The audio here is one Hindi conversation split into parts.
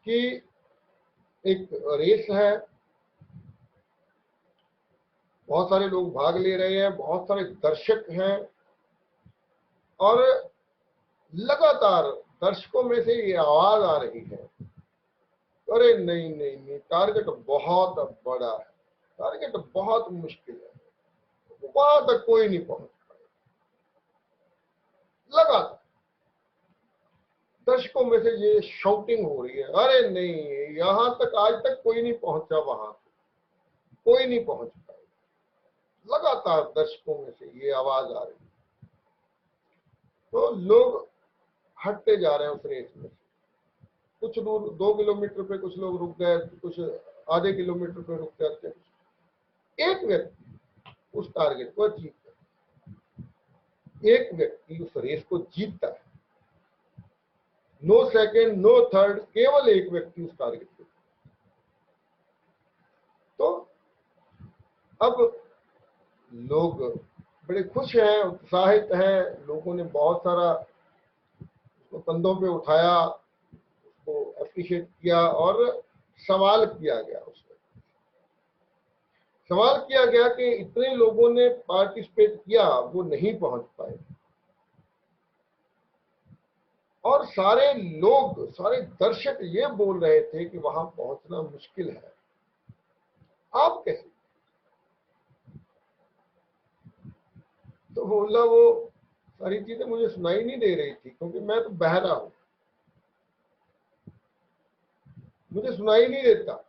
कि एक रेस है, बहुत सारे लोग भाग ले रहे हैं, बहुत सारे दर्शक हैं, और लगातार दर्शकों में से ये आवाज आ रही है, अरे नहीं नहीं नहीं, टारगेट बहुत बड़ा है, टारगेट बहुत मुश्किल है, वहां तक कोई नहीं पहुंच पाए। लगातार दर्शकों में से ये शाउटिंग हो रही है, अरे नहीं, यहां तक आज तक कोई नहीं पहुंचा, वहां कोई नहीं पहुंच पाए। लगातार दर्शकों में से ये आवाज आ रही है। तो लोग हटते जा रहे हैं उस रेस में से। कुछ दूर 2 किलोमीटर पे कुछ लोग रुक गए, कुछ आधे किलोमीटर पे रुक जाते हैं। एक व्यक्ति उस टारगेट को अचीव करता है, एक व्यक्ति उस रेस को जीतता है। नो सेकंड, नो थर्ड, केवल एक व्यक्ति उस टारगेट को। तो अब लोग बड़े खुश हैं, उत्साहित हैं, लोगों ने बहुत सारा उसको कंधों पे उठाया, उसको अप्रिशिएट किया, और सवाल किया गया उसमें। सवाल किया गया कि इतने लोगों ने पार्टिसिपेट किया, वो नहीं पहुंच पाए, और सारे लोग, सारे दर्शक ये बोल रहे थे कि वहां पहुंचना मुश्किल है, आप कैसे? तो बोला, वो सारी चीजें मुझे सुनाई नहीं दे रही थी, क्योंकि मैं तो बहरा हूं, मुझे सुनाई नहीं देता।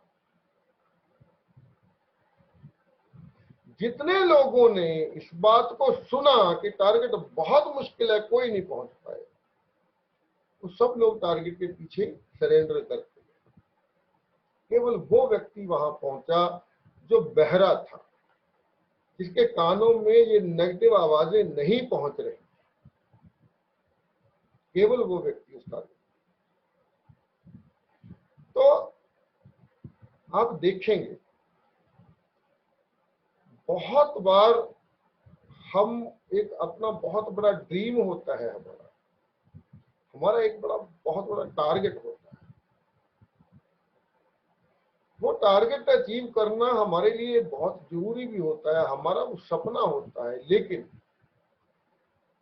जितने लोगों ने इस बात को सुना कि टारगेट बहुत मुश्किल है, कोई नहीं पहुंच पाए, वो सब लोग टारगेट के पीछे सरेंडर करते। केवल वो व्यक्ति वहां पहुंचा जो बहरा था, जिसके कानों में ये नेगेटिव आवाजें नहीं पहुंच रही, केवल वो व्यक्ति उस टारगेट। तो आप देखेंगे बहुत बार हम एक अपना बहुत बड़ा ड्रीम होता है, हमारा एक बहुत बड़ा टारगेट होता है। वो टारगेट अचीव करना हमारे लिए बहुत जरूरी भी होता है, हमारा वो सपना होता है। लेकिन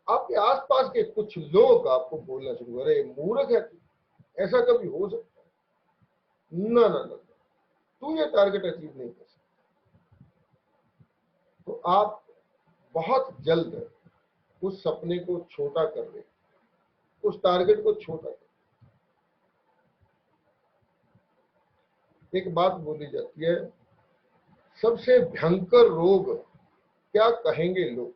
आपके आसपास के कुछ लोग आपको बोलना शुरू करे, मूर्ख है, ऐसा कभी हो सकता है? ना ना ना, तू ये टारगेट अचीव नहीं कर सकता। तो आप बहुत जल्द उस सपने को छोटा कर दें, उस टारगेट को छोटा कर। एक बात बोली जाती है, सबसे भयंकर रोग क्या कहेंगे लोग।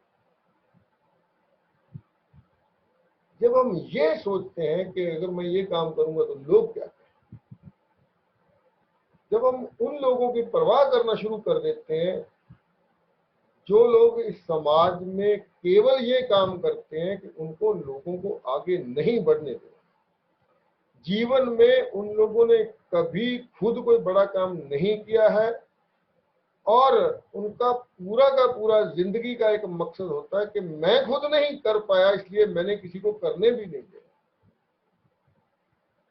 जब हम ये सोचते हैं कि अगर मैं ये काम करूंगा तो लोग क्या कहेंगे, जब हम उन लोगों की परवाह करना शुरू कर देते हैं जो लोग इस समाज में केवल ये काम करते हैं कि उनको लोगों को आगे नहीं बढ़ने देना, जीवन में उन लोगों ने कभी खुद कोई बड़ा काम नहीं किया है, और उनका पूरा का पूरा जिंदगी का एक मकसद होता है कि मैं खुद नहीं कर पाया, इसलिए मैंने किसी को करने भी नहीं दिया।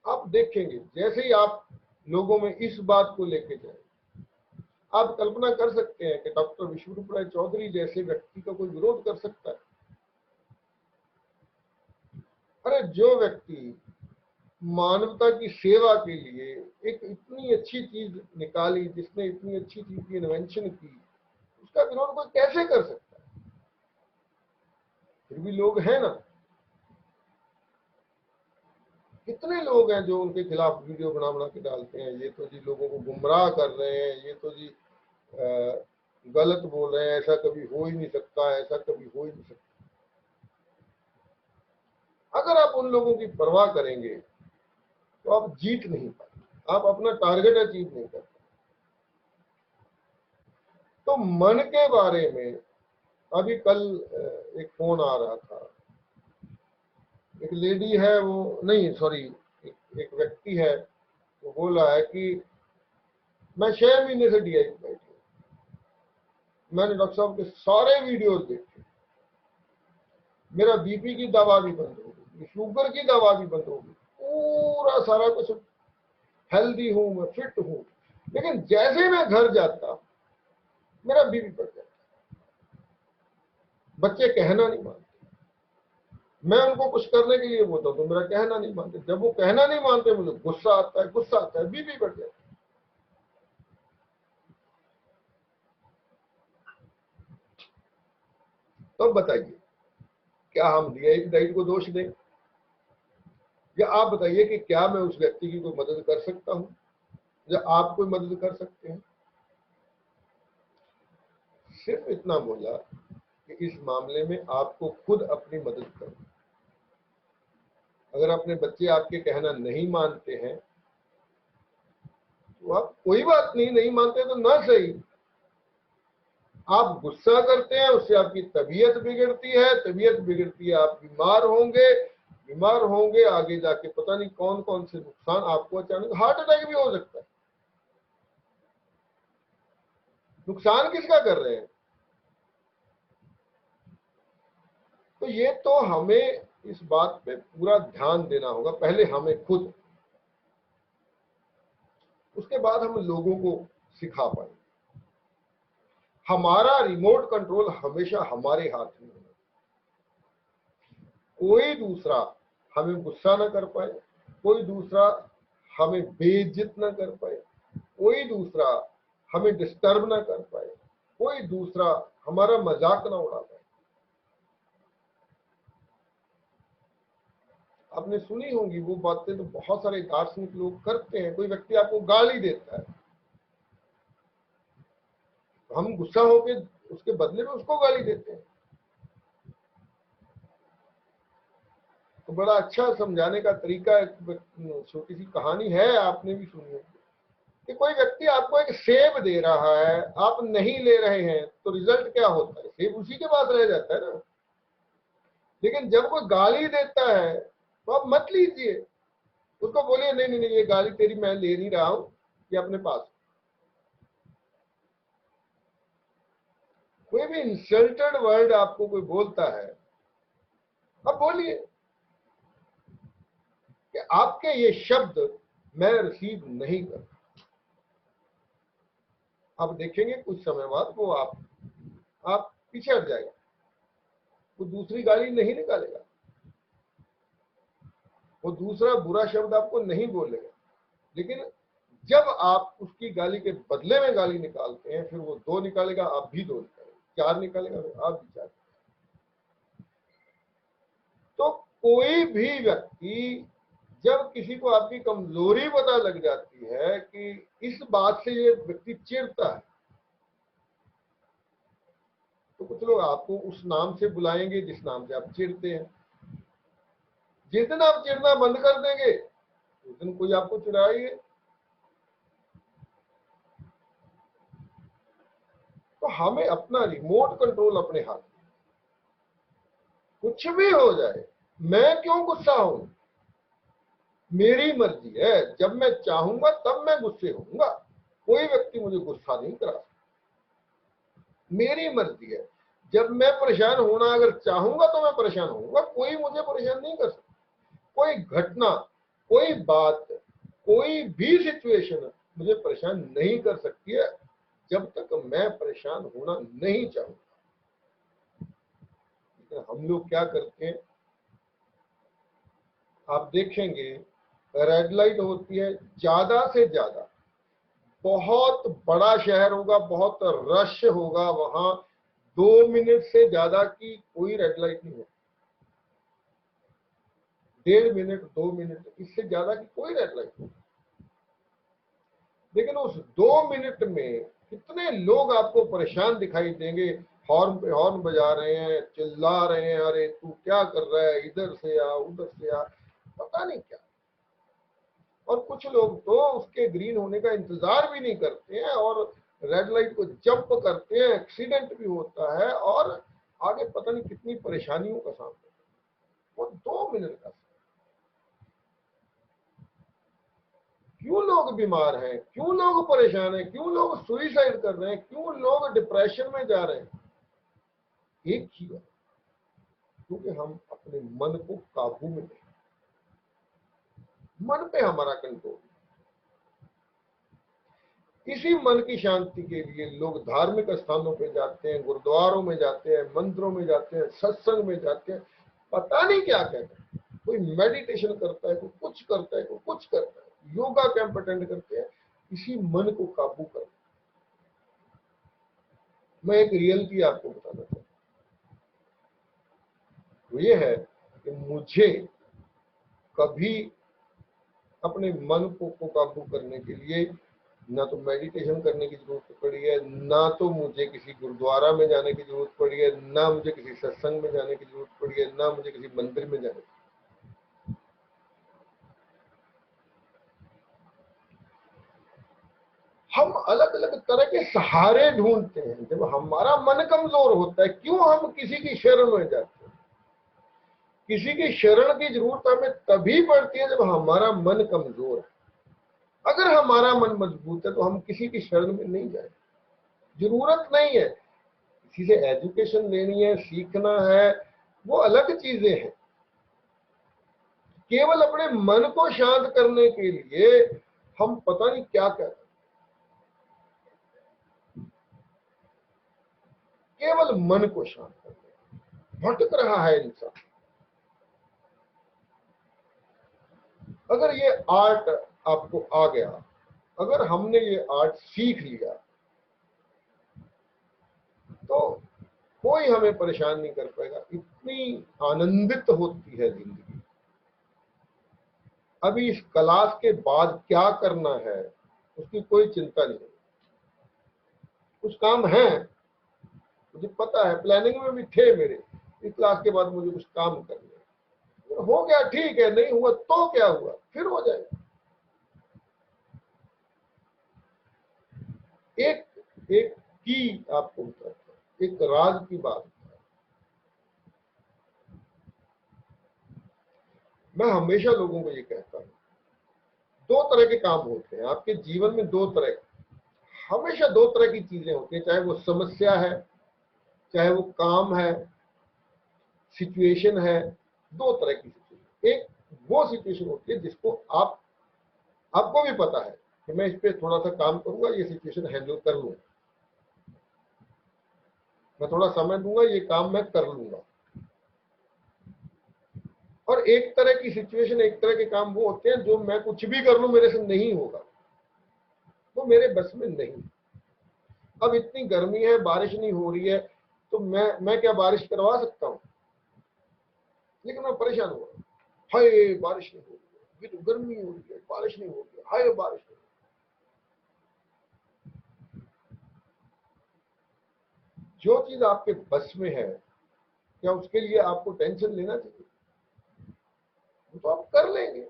आप देखेंगे जैसे ही आप लोगों में इस बात को लेके जाए, आप कल्पना कर सकते हैं कि डॉक्टर विश्वरूप राय चौधरी जैसे व्यक्ति का कोई विरोध कर सकता है? अरे जो व्यक्ति मानवता की सेवा के लिए एक इतनी अच्छी चीज निकाली, जिसने इतनी अच्छी चीज की इन्वेंशन की, उसका विरोध कोई कैसे कर सकता है? फिर भी लोग हैं ना, कितने लोग हैं जो उनके खिलाफ वीडियो बना बना के डालते हैं, ये तो जी लोगों को गुमराह कर रहे हैं, ये तो जी गलत बोल रहे हैं, ऐसा कभी हो ही नहीं सकता, ऐसा कभी हो ही नहीं सकता। अगर आप उन लोगों की परवाह करेंगे तो आप जीत नहीं पाएंगे, आप अपना टारगेट अचीव नहीं कर पाएंगे। तो मन के बारे में अभी कल एक फोन आ रहा था, एक लेडी है, वो नहीं सॉरी, एक व्यक्ति है, वो बोल रहा है कि मैं 6 महीने से DI पे बैठी हूँ, मैंने डॉक्टर साहब के सारे वीडियोस देखे, मेरा BP की दवा भी बंद हो गई, शुगर की दवा भी बंद हो गई, पूरा सारा कुछ हेल्दी हूं, मैं फिट हूं, लेकिन जैसे मैं घर जाता मेरा बीपी बढ़ जाता। बच्चे कहना नहीं मानते, मैं उनको कुछ करने के लिए बोलता हूं तो मेरा कहना नहीं मानते। जब वो कहना नहीं मानते मुझे गुस्सा आता है, बीपी बढ़ जाता है। तो बताइए, क्या हम डीआईपी डाइट को दोष दें, या आप बताइए कि क्या मैं उस व्यक्ति की कोई मदद कर सकता हूं, या आप कोई मदद कर सकते हैं? सिर्फ इतना बोला कि इस मामले में आपको खुद अपनी मदद करो। अगर अपने बच्चे आपके कहना नहीं मानते हैं तो आप, कोई बात नहीं, नहीं मानते तो ना सही, आप गुस्सा करते हैं, उससे आपकी तबीयत बिगड़ती है, तबीयत बिगड़ती है, आप बीमार होंगे, आगे जाके पता नहीं कौन कौन से नुकसान, आपको अचानक हार्ट अटैक भी हो सकता है। नुकसान किसका कर रहे हैं? तो ये तो हमें इस बात पे पूरा ध्यान देना होगा, पहले हमें खुद, उसके बाद हम लोगों को सिखा पाएंगे। हमारा रिमोट कंट्रोल हमेशा हमारे हाथ में होना, कोई दूसरा हमें गुस्सा न कर पाए, कोई दूसरा हमें बेइज्जत न कर पाए, कोई दूसरा हमें डिस्टर्ब ना कर पाए, कोई दूसरा हमारा मजाक ना उड़ा पाए। आपने सुनी होंगी वो बातें, तो बहुत सारे दार्शनिक लोग करते हैं। कोई व्यक्ति आपको गाली देता है, तो हम गुस्सा होकर उसके बदले में उसको गाली देते हैं। तो बड़ा अच्छा समझाने का तरीका, एक छोटी सी कहानी है, आपने भी सुनी होगी, कि कोई व्यक्ति आपको एक सेब दे रहा है, आप नहीं ले रहे हैं, तो रिजल्ट क्या होता है? सेब उसी के पास रह जाता है ना। लेकिन जब कोई गाली देता है तो आप मत लीजिए, उसको बोलिए नहीं नहीं नहीं, ये गाली तेरी मैं ले नहीं रहा हूं, ये अपने पास। कोई भी इंसल्टेड वर्ड आपको कोई बोलता है, अब बोलिए कि आपके ये शब्द मैं रिसीव नहीं कर। आप देखेंगे कुछ समय बाद वो आप पीछे हट जाएगा, वो दूसरी गाली नहीं निकालेगा, वो दूसरा बुरा शब्द आपको नहीं बोलेगा। लेकिन जब आप उसकी गाली के बदले में गाली निकालते हैं, फिर वो 2 निकालेगा, आप भी 2 निकालेंगे, 4 निकालेगा, फिर आप भी 4। तो कोई भी व्यक्ति, जब किसी को आपकी कमजोरी पता लग जाती है कि इस बात से ये व्यक्ति चिढ़ता है, तो कुछ लोग आपको उस नाम से बुलाएंगे जिस नाम से आप चिढ़ते हैं। जिस दिन आप चिढ़ना बंद कर देंगे उस दिन कोई आपको चिढ़ाएंगे। तो हमें अपना रिमोट कंट्रोल अपने हाथ में, कुछ भी हो जाए, मैं क्यों गुस्सा हूं, मेरी मर्जी है, जब मैं चाहूंगा तब मैं गुस्से होऊंगा, कोई व्यक्ति मुझे गुस्सा नहीं करा सकता, मेरी मर्जी है। जब मैं परेशान होना अगर चाहूंगा तो मैं परेशान होऊंगा, कोई मुझे परेशान नहीं कर सकता। कोई घटना, कोई बात, कोई भी सिचुएशन मुझे परेशान नहीं कर सकती है जब तक मैं परेशान होना नहीं चाहूंगा। लेकिन हम लोग क्या करते हैं, आप देखेंगे रेड लाइट होती है ज्यादा से ज्यादा, बहुत बड़ा शहर होगा, बहुत रश होगा, वहां 2 मिनट से ज्यादा की कोई रेड लाइट नहीं होती, 1.5 मिनट 2 मिनट, इससे ज्यादा की कोई रेड लाइट नहीं। लेकिन उस 2 मिनट में कितने लोग आपको परेशान दिखाई देंगे, हॉर्न पे हॉर्न बजा रहे हैं, चिल्ला रहे हैं, अरे तू क्या कर रहा है, इधर से आ उधर से आ, पता नहीं क्या। और कुछ लोग तो उसके ग्रीन होने का इंतजार भी नहीं करते हैं और रेड लाइट को जंप करते हैं, एक्सीडेंट भी होता है और आगे पता नहीं कितनी परेशानियों का सामना। वो 2 मिनट का, क्यों लोग बीमार हैं, क्यों लोग परेशान हैं, क्यों लोग सुइसाइड कर रहे हैं, क्यों लोग डिप्रेशन में जा रहे हैं? एक ही है, क्योंकि हम अपने मन को काबू में नहीं, मन पे हमारा कंट्रोल। इसी मन की शांति के लिए लोग धार्मिक स्थानों पे जाते हैं, गुरुद्वारों में जाते हैं, मंदिरों में जाते हैं, सत्संग में जाते हैं, पता नहीं क्या कहते हैं। कोई मेडिटेशन करता है, कोई कुछ करता है, कोई कुछ करता है, योगा कैंप अटेंड करते हैं, इसी मन को काबू कर। मैं एक रियलिटी आपको बताना चाहता हूँ, वो ये है कि मुझे कभी अपने मन को काबू करने के लिए ना तो मेडिटेशन करने की जरूरत पड़ी है, ना तो मुझे किसी गुरुद्वारा में जाने की जरूरत पड़ी है, ना मुझे किसी सत्संग में जाने की जरूरत पड़ी है, ना मुझे किसी मंदिर में जाने की। हम अलग अलग तरह के सहारे ढूंढते हैं। जब हमारा मन कमजोर होता है, क्यों हम किसी की शरण में जाते हैं? किसी की शरण की जरूरत हमें तभी पड़ती है जब हमारा मन कमजोर है। अगर हमारा मन मजबूत है तो हम किसी की शरण में नहीं जाए, जरूरत नहीं है। किसी से एजुकेशन लेनी है, सीखना है, वो अलग चीजें हैं। केवल अपने मन को शांत करने के लिए हम पता नहीं क्या कर रहे हैं। केवल मन को शांत करने भटक रहा है इंसान। अगर ये आर्ट आपको आ गया, अगर हमने ये आर्ट सीख लिया, तो कोई हमें परेशान नहीं कर पाएगा। इतनी आनंदित होती है जिंदगी। अभी इस क्लास के बाद क्या करना है उसकी कोई चिंता नहीं। कुछ काम है, मुझे पता है, प्लानिंग में भी थे मेरे, इस क्लास के बाद मुझे कुछ काम करने। हो गया ठीक है, नहीं हुआ तो क्या हुआ, फिर हो जाएगा। एक एक की आपको बताता हूं, एक राज की बात। मैं हमेशा लोगों को ये कहता हूं, दो तरह के काम होते हैं आपके जीवन में। दो तरह, हमेशा दो तरह की चीजें होती हैं, चाहे वो समस्या है, चाहे वो काम है, सिचुएशन है। दो तरह की सिचुएशन। एक वो सिचुएशन होती है जिसको आपको भी पता है कि मैं इस पे थोड़ा सा काम करूंगा, ये सिचुएशन हैंडल कर लूंगा, मैं थोड़ा समय दूंगा, ये काम मैं कर लूंगा। और एक तरह की सिचुएशन, एक तरह के काम वो होते हैं जो मैं कुछ भी कर लूं मेरे से नहीं होगा, वो मेरे बस में नहीं। अब इतनी गर्मी है, बारिश नहीं हो रही है, तो मैं क्या बारिश करवा सकता हूं? लेकिन मैं परेशान हुआ, हाय बारिश नहीं हो रही है, ये तो गर्मी हो रही है, बारिश नहीं हो रही है, हाय बारिश नहीं। जो चीज आपके बस में है, क्या उसके लिए आपको टेंशन लेना चाहिए? वो तो आप कर लेंगे।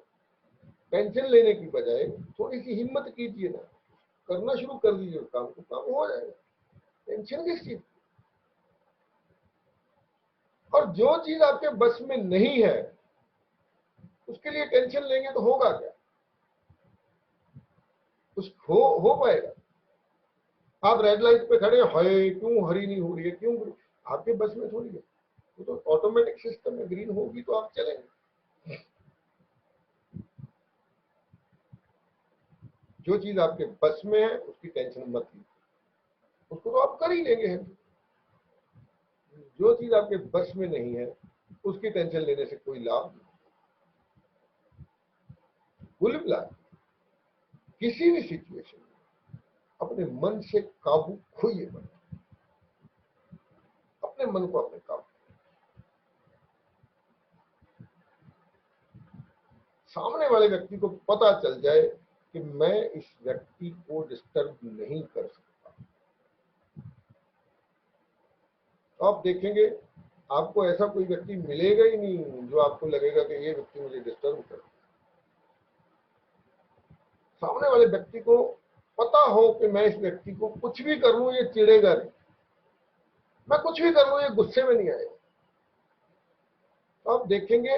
टेंशन लेने की बजाय थोड़ी सी हिम्मत कीजिए ना, करना शुरू कर दीजिए काम को, काम हो जाएगा। टेंशन किस चीज? और जो चीज आपके बस में नहीं है उसके लिए टेंशन लेंगे तो होगा क्या? कुछ हो पाएगा? आप रेड लाइट पे खड़े, हाय क्यों हरी नहीं हो रही है, क्यों? आपके बस में थोड़ी है, वो तो ऑटोमेटिक सिस्टम है, ग्रीन होगी तो आप चलेंगे। जो चीज आपके बस में है उसकी टेंशन मत लीजिए, उसको तो आप कर ही लेंगे। जो चीज आपके बस में नहीं है उसकी टेंशन लेने से कोई लाभ नहीं। कुल मिला किसी भी सिचुएशन में अपने मन से काबू खोइए मत, अपने मन को अपने काबू। सामने वाले व्यक्ति को पता चल जाए कि मैं इस व्यक्ति को डिस्टर्ब नहीं कर सकता, तो आप देखेंगे आपको ऐसा कोई व्यक्ति मिलेगा ही नहीं जो आपको लगेगा कि ये व्यक्ति मुझे डिस्टर्ब कर। सामने वाले व्यक्ति को पता हो कि मैं इस व्यक्ति को कुछ भी कर लूं ये चिढ़ेगा नहीं, मैं कुछ भी कर लूं ये गुस्से में नहीं आएगा। तो आप देखेंगे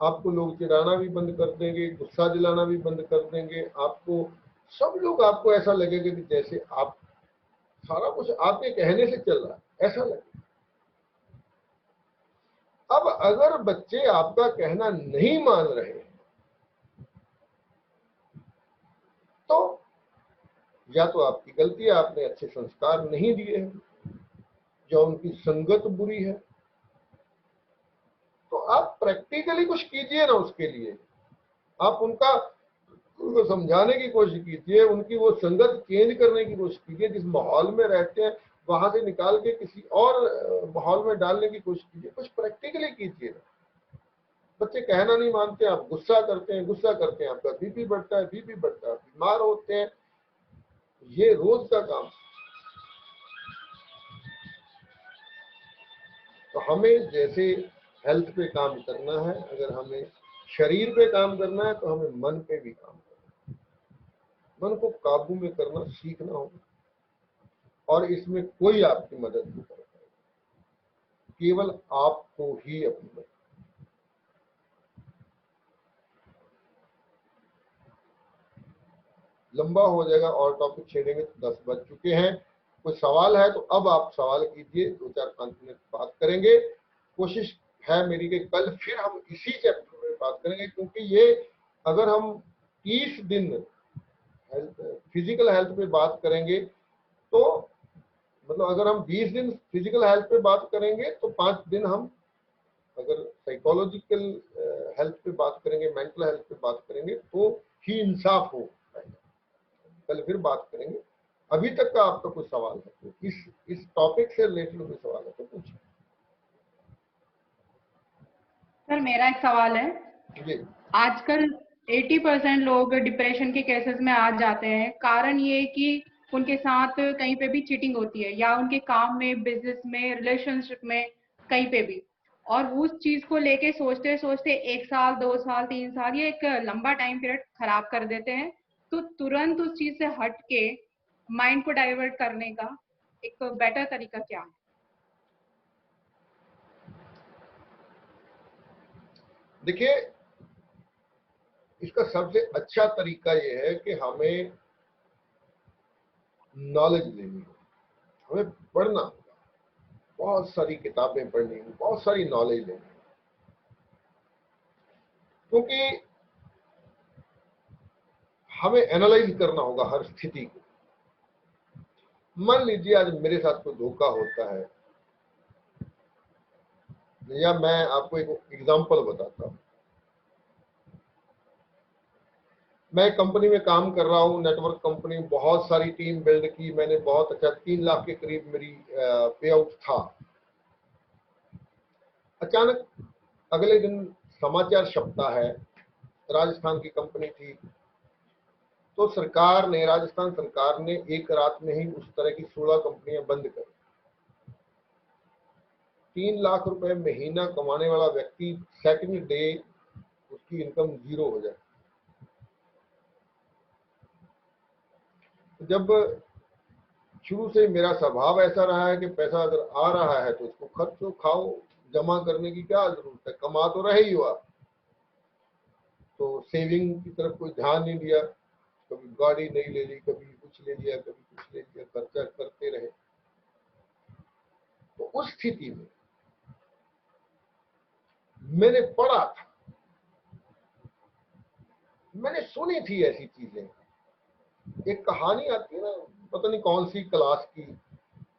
आपको लोग चिढ़ाना भी बंद कर देंगे, गुस्सा दिलाना भी बंद कर देंगे। आपको सब लोग, आपको ऐसा लगेगा कि जैसे आप सारा कुछ आपके कहने से चल रहा है, ऐसा लगेगा। अब अगर बच्चे आपका कहना नहीं मान रहे हैं तो या तो आपकी गलती है, आपने अच्छे संस्कार नहीं दिए हैं, या उनकी संगत बुरी है। तो आप प्रैक्टिकली कुछ कीजिए ना उसके लिए। आप उनको समझाने की कोशिश कीजिए, उनकी वो संगत चेंज करने की कोशिश कीजिए, जिस माहौल में रहते हैं वहां से निकाल के किसी और माहौल में डालने की कोशिश कीजिए। कुछ प्रैक्टिकली कीजिए ना। बच्चे कहना नहीं मानते, आप गुस्सा करते हैं, आपका बीपी बढ़ता है, बीमार होते हैं, ये रोज का काम। तो हमें जैसे हेल्थ पे काम करना है, अगर हमें शरीर पे काम करना है तो हमें मन पे भी काम करना है। मन को काबू में करना सीखना होगा, और इसमें कोई आपकी मदद नहीं कर पाएगा, केवल आपको ही अपनी मदद। लंबा हो जाएगा और टॉपिक छेड़ेंगे तो 10 बज चुके हैं। कोई सवाल है तो अब आप सवाल कीजिए, 2-4-5 मिनट बात करेंगे। कोशिश है मेरी कि कल फिर हम इसी चैप्टर में बात करेंगे, क्योंकि ये अगर हम 30 दिन फिजिकल हेल्थ पे बात करेंगे तो मतलब अगर हम 20 दिन फिजिकल हेल्थ पे बात करेंगे तो 5 दिन हम अगर साइकोलॉजिकल हेल्थ पे बात करेंगे, मेंटल हेल्थ पे बात करेंगे तो ही इंसाफ हो पाएगा। कल फिर बात करेंगे। अभी तक का आपका कुछ सवाल है तो इस टॉपिक से रिलेटेड कोई सवाल है तो पूछिए। सर मेरा एक सवाल है जी। आजकल 80% लोग डिप्रेशन के केसेस में आ जाते हैं। कारण ये कि उनके साथ कहीं पे भी चीटिंग होती है, या उनके काम में, बिजनेस में, रिलेशनशिप में, कहीं पे भी, और उस चीज को लेके सोचते सोचते 1 साल, 2 साल, 3 साल, ये एक लंबा टाइम पीरियड खराब कर देते हैं। तो तुरंत उस चीज से हट के माइंड को डाइवर्ट करने का एक बेटर तरीका क्या है? देखिए, इसका सबसे अच्छा तरीका यह है कि हमें नॉलेज लेनी है, हमें पढ़ना होगा, बहुत सारी किताबें पढ़नी है, बहुत सारी नॉलेज लेनी है। क्योंकि हमें एनालाइज करना होगा हर स्थिति को। मान लीजिए आज मेरे साथ कोई धोखा होता है, या मैं आपको एक एग्जांपल बताता हूं। मैं कंपनी में काम कर रहा हूं, नेटवर्क कंपनी, बहुत सारी टीम बिल्ड की मैंने, बहुत अच्छा, 3 लाख के करीब मेरी पे आउट था। अचानक अगले दिन समाचार छपता है, राजस्थान की कंपनी थी, तो राजस्थान सरकार ने एक रात में ही उस तरह की 16 कंपनियां बंद कर। 3 लाख रुपए महीना कमाने वाला व्यक्ति सेकंड डे उसकी इनकम 0 हो जाए। जब शुरू से मेरा स्वभाव ऐसा रहा है कि पैसा अगर आ रहा है तो उसको खर्चो, खाओ, जमा करने की क्या जरूरत है, कमा तो रहे ही हो आप। तो सेविंग की तरफ कोई ध्यान नहीं दिया, कभी गाड़ी नहीं ले ली, कभी कुछ ले लिया, कभी कुछ ले लिया, खर्चा करते रहे। तो उस स्थिति में मैंने पढ़ा था, मैंने सुनी थी ऐसी चीजें। एक कहानी आती है ना, पता नहीं कौन सी क्लास की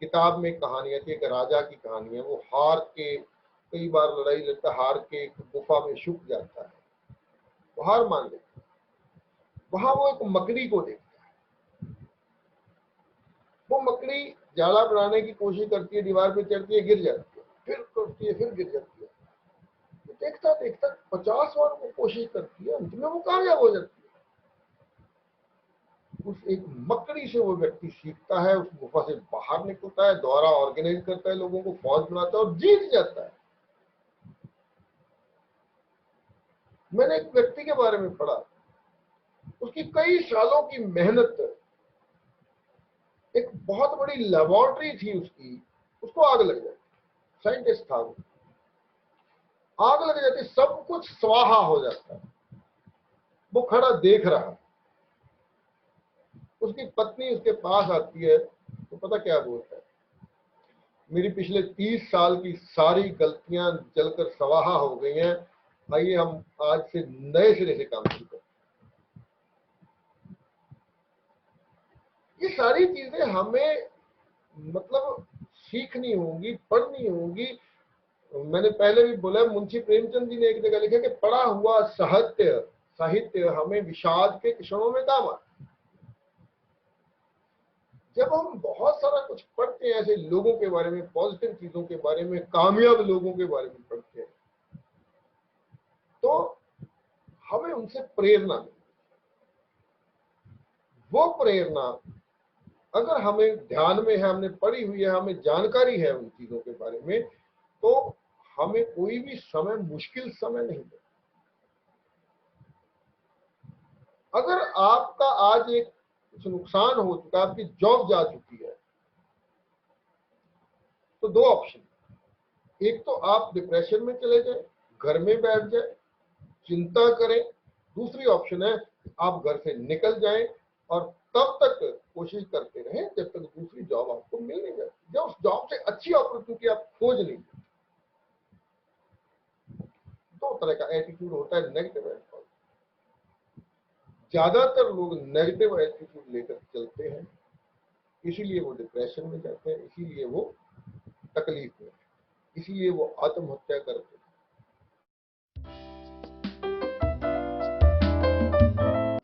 किताब में कहानी आती है, एक राजा की कहानी है। वो हार के, कई बार लड़ाई लड़ता, हार के एक गुफा में छुप जाता है, वो हार मान लेता है। वहां वो एक मकड़ी को देखता है। वो मकड़ी जाला बनाने की कोशिश करती है, दीवार पे चढ़ती है, गिर जाती है, फिर करती है, फिर गिर जाती है। तो देखता देखता 50 बार वो कोशिश करती है, अंत में वो कामयाब हो जाती है। उस एक मकड़ी से वो व्यक्ति सीखता है, उस गुफा से बाहर निकलता है, दौरा ऑर्गेनाइज करता है, लोगों को फौज बनाता है और जीत जाता है। मैंने एक व्यक्ति के बारे में पढ़ा, उसकी कई सालों की मेहनत, एक बहुत बड़ी लेबोरेटरी थी उसकी, उसको आग लग जाती, साइंटिस्ट था वो, आग लग जाती, सब कुछ स्वाहा हो जाता है। वो खड़ा देख रहा, उसकी पत्नी उसके पास आती है तो पता क्या बोलता है, मेरी पिछले 30 साल की सारी गलतियां जलकर स्वाहा हो गई हैं, आइए हम आज से नए सिरे से काम शुरू करें। सारी चीजें हमें मतलब सीखनी होगी, पढ़नी होगी। मैंने पहले भी बोला, मुंशी प्रेमचंद जी ने एक जगह लिखा कि पढ़ा हुआ साहित्य साहित्य हमें विषाद के क्षणों में काम आता। जब हम बहुत सारा कुछ पढ़ते हैं ऐसे लोगों के बारे में, पॉजिटिव चीजों के बारे में, कामयाब लोगों के बारे में पढ़ते हैं, तो हमें उनसे प्रेरणा मिलती। वो प्रेरणा अगर हमें ध्यान में है, हमने पढ़ी हुई है, हमें जानकारी है उन चीजों के बारे में, तो हमें कोई भी समय मुश्किल समय नहीं है। अगर आपका आज एक कुछ नुकसान हो चुका, आपकी जॉब जा चुकी है, तो दो ऑप्शन, एक तो आप डिप्रेशन में चले जाए, घर में बैठ जाए, चिंता करें। दूसरी ऑप्शन है आप घर से निकल जाएं और तब तक कोशिश करते रहें जब तक दूसरी जॉब आपको मिल नहीं जाती, जब उस जॉब से अच्छी अपॉर्चुनिटी आप खोज नहीं। दो तरह का एटीट्यूड होता है, नेगेटिव एंड पॉजिटिव। ज्यादातर लोग नेगेटिव एटीट्यूड लेकर चलते हैं, इसीलिए वो डिप्रेशन में जाते हैं, इसीलिए वो तकलीफ में, इसीलिए वो आत्महत्या करते हैं।